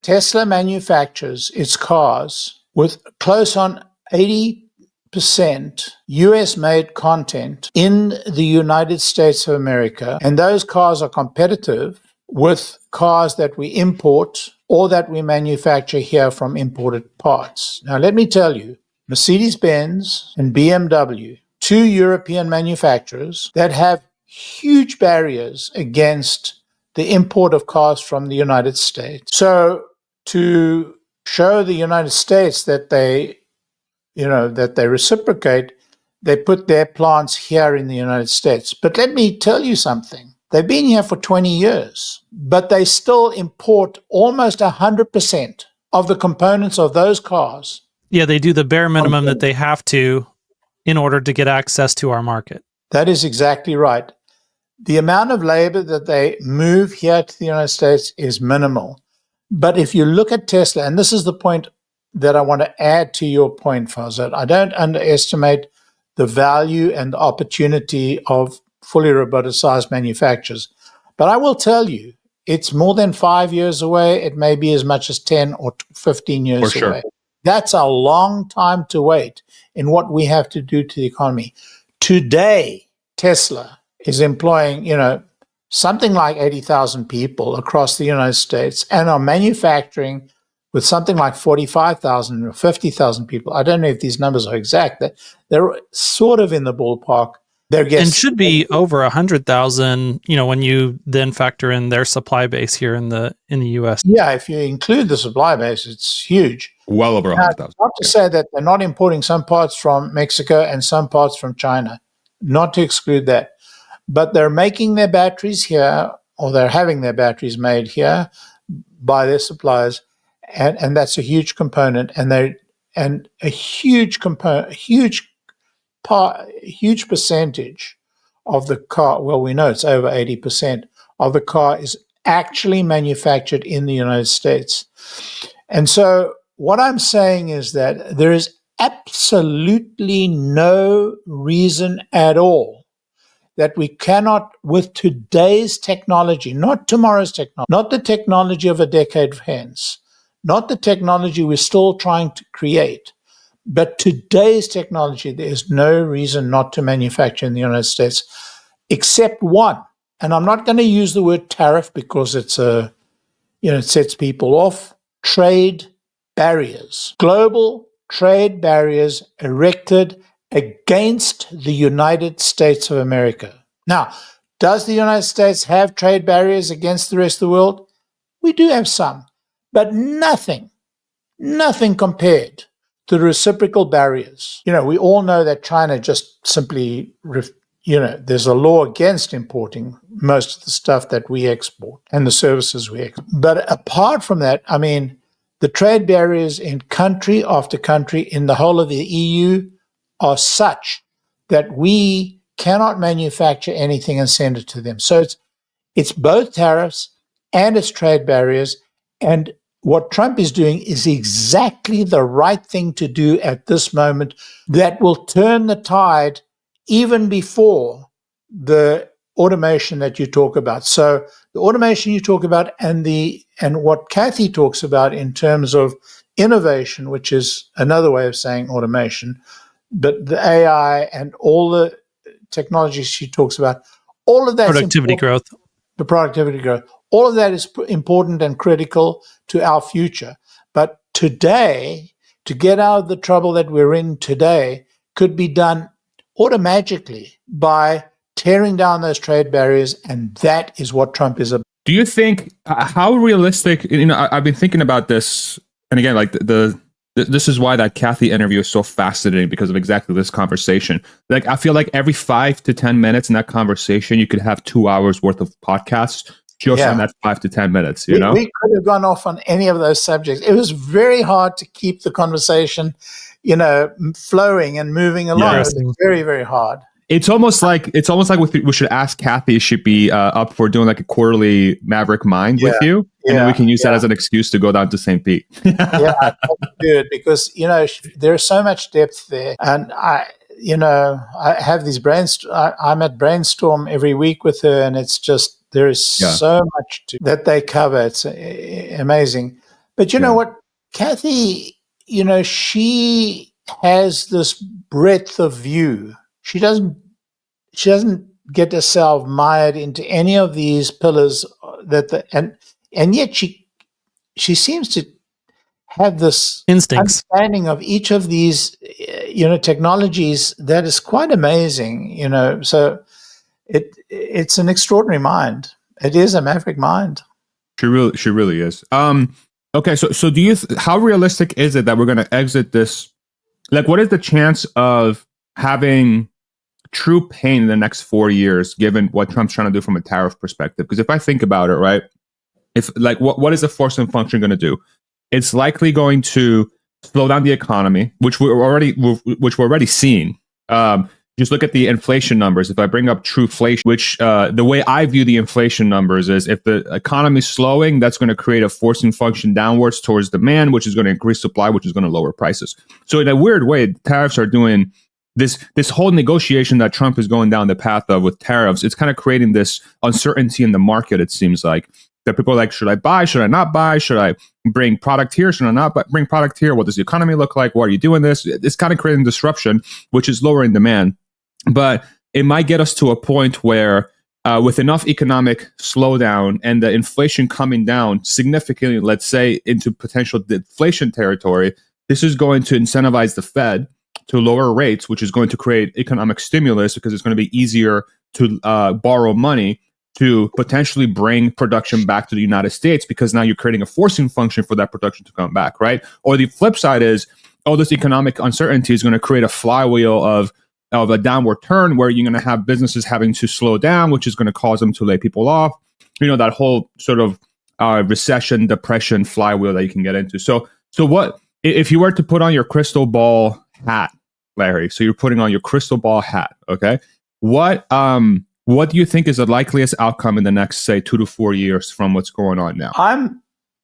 Tesla manufactures its cars with close on 80% US-made content in the United States of America, and those cars are competitive with cars that we import or that we manufacture here from imported parts. Now, let me tell you, Mercedes-Benz and BMW, two European manufacturers that have huge barriers against the import of cars from the United States. So to show the United States that they reciprocate, they put their plants here in the United States. But let me tell you something. They've been here for 20 years, but they still import almost 100% of the components of those cars. Yeah, they do the bare minimum that they have to in order to get access to our market. That is exactly right. The amount of labor that they move here to the United States is minimal. But if you look at Tesla, and this is the point that I want to add to your point, Fazat, I don't underestimate the value and the opportunity of fully roboticized manufacturers. But I will tell you, it's more than 5 years away. It may be as much as 10 or 15 years away. That's a long time to wait in what we have to do to the economy. Today, Tesla is employing, something like 80,000 people across the United States and are manufacturing with something like 45,000 or 50,000 people. I don't know if these numbers are exact. They're sort of in the ballpark. And should be over 100,000, when you then factor in their supply base here in the US. Yeah, if you include the supply base, it's huge. Well over 100,000. Not to say that they're not importing some parts from Mexico and some parts from China, not to exclude that. But they're making their batteries here, or they're having their batteries made here by their suppliers, and that's a huge component. And a huge percentage of the car, well, we know it's over 80% of the car is actually manufactured in the United States. And so what I'm saying is that there is absolutely no reason at all that we cannot, with today's technology, not tomorrow's technology, not the technology of a decade hence, not the technology we're still trying to create, but today's technology, there is no reason not to manufacture in the United States, except one. And I'm not going to use the word tariff because it sets people off. Trade barriers, global trade barriers erected against the United States of America. Now, does the United States have trade barriers against the rest of the world? We do have some, but nothing compared to the reciprocal barriers. We all know that China just simply, there's a law against importing most of the stuff that we export and the services we export. But apart from that, the trade barriers in country after country in the whole of the EU are such that we cannot manufacture anything and send it to them. So it's both tariffs and it's trade barriers. And what Trump is doing is exactly the right thing to do at this moment that will turn the tide even before the automation that you talk about. So the automation you talk about and what Kathy talks about in terms of innovation, which is another way of saying automation, but the AI and all the technologies she talks about, all of that productivity growth. The productivity growth. All of that is important and critical to our future. But today, to get out of the trouble that we're in today, could be done automatically by tearing down those trade barriers, and that is what Trump is about. Do you think, how realistic, I've been thinking about this, and again, like this is why that Kathy interview is so fascinating, because of exactly this conversation. Like, I feel like every 5 to 10 minutes in that conversation, you could have 2 hours worth of podcasts just on that 5 to 10 minutes, We could have gone off on any of those subjects. It was very hard to keep the conversation, flowing and moving along. It was very, very hard. It's almost like we should ask Kathy if she'd be up for doing like a quarterly Maverick Mind with you, and then we can use that as an excuse to go down to St. Pete. I do it because there's so much depth there, and I have these I'm at Brainstorm every week with her, and it's just there is so much that they cover. It's amazing. But you know what, Kathy, she has this breadth of view. She doesn't get herself mired into any of these pillars and yet she seems to have this instincts understanding of each of these technologies that is quite amazing. So it's an extraordinary mind. It is a maverick mind. She really is. Okay, so do you how realistic is it that we're going to exit this? Like, what is the chance of having true pain in the next 4 years, given what Trump's trying to do from a tariff perspective? Because if I think about it, right, if like what is the force and function going to do? It's likely going to slow down the economy, which we're already seeing. Just look at the inflation numbers. If I bring up true inflation, which the way I view the inflation numbers is, if the economy is slowing, that's going to create a forcing function downwards towards demand, which is going to increase supply, which is going to lower prices. So in a weird way, tariffs are doing this whole negotiation that Trump is going down the path of with tariffs. It's kind of creating this uncertainty in the market, it seems like. That people are like, should I buy? Should I not buy? Should I bring product here? Should I not bring product here? What does the economy look like? Why are you doing this? It's kind of creating disruption, which is lowering demand. But it might get us to a point where with enough economic slowdown and the inflation coming down significantly, let's say into potential deflation territory, this is going to incentivize the Fed to lower rates, which is going to create economic stimulus because it's going to be easier to borrow money to potentially bring production back to the United States, because now you're creating a forcing function for that production to come back, right? Or the flip side is, this economic uncertainty is going to create a flywheel of a downward turn where you're going to have businesses having to slow down, which is going to cause them to lay people off. That whole sort of recession, depression flywheel that you can get into. So what, if you were to put on your crystal ball hat, Larry, so you're putting on your crystal ball hat, okay? What do you think is the likeliest outcome in the next, say, 2 to 4 years from what's going on now?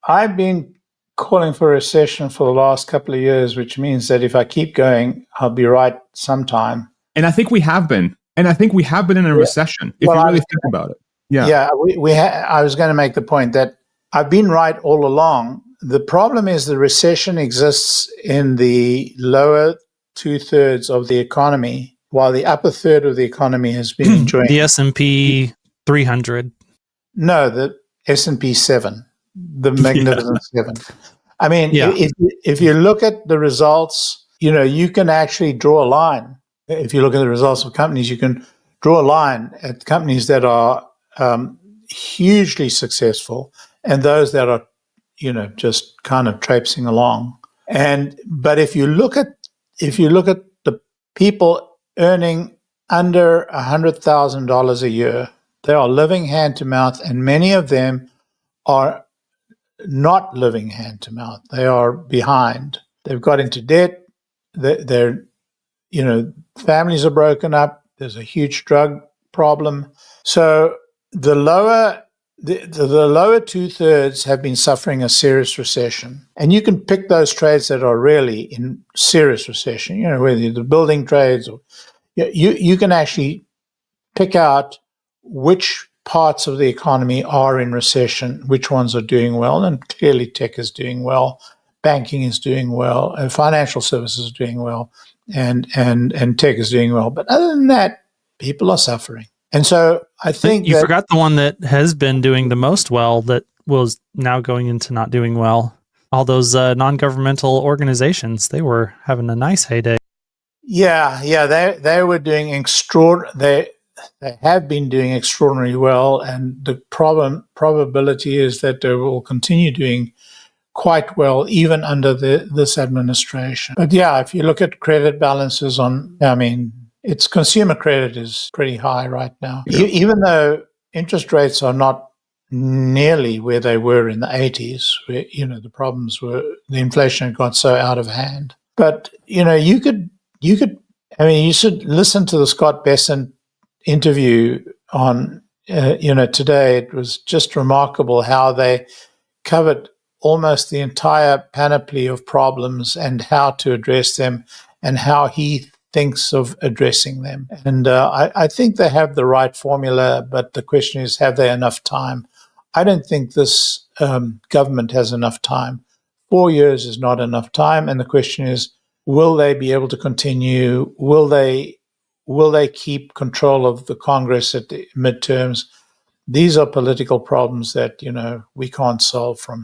I've been calling for a recession for the last couple of years, which means that if I keep going, I'll be right sometime. And I think we have been. And I think we have been in a recession, if you really think about it. Yeah. I was going to make the point that I've been right all along. The problem is the recession exists in the lower 2/3 of the economy, while the upper third of the economy has been enjoying the S&P 300. No, the S&P 7, the Magnificent Seven. I mean, if you look at the results, you can actually draw a line. If you look at the results of companies, you can draw a line at companies that are hugely successful and those that are, just kind of traipsing along. But if you look at the people earning under $100,000 a year, they are living hand to mouth, and many of them are not living hand to mouth. They are behind. They've got into debt. They're families are broken up. There's a huge drug problem. So the lower 2/3 have been suffering a serious recession, and you can pick those trades that are really in serious recession. Whether the building trades, or you can actually pick out which parts of the economy are in recession, which ones are doing well, and clearly tech is doing well, banking is doing well, and financial services are doing well, and tech is doing well. But other than that, people are suffering. And so I think you forgot the one that has been doing the most well, that was now going into not doing well. All those non-governmental organizations, they were having a nice heyday. Yeah, they were doing they have been doing extraordinarily well, and the probability is that they will continue doing quite well even under this administration. But yeah, if you look at credit balances it's consumer credit is pretty high right now, even though interest rates are not nearly where they were in the 80s, where the problems were, the inflation had got so out of hand. But you should listen to the Scott Bessent interview on today. It was just remarkable how they covered almost the entire panoply of problems and how to address them and how he thinks of addressing them. And I think they have the right formula, but the question is, have they enough time? I don't think this government has enough time 4 years is not enough time. And the question is, will they be able to continue? Will they keep control of the Congress at the midterms? These are political problems that, we can't solve from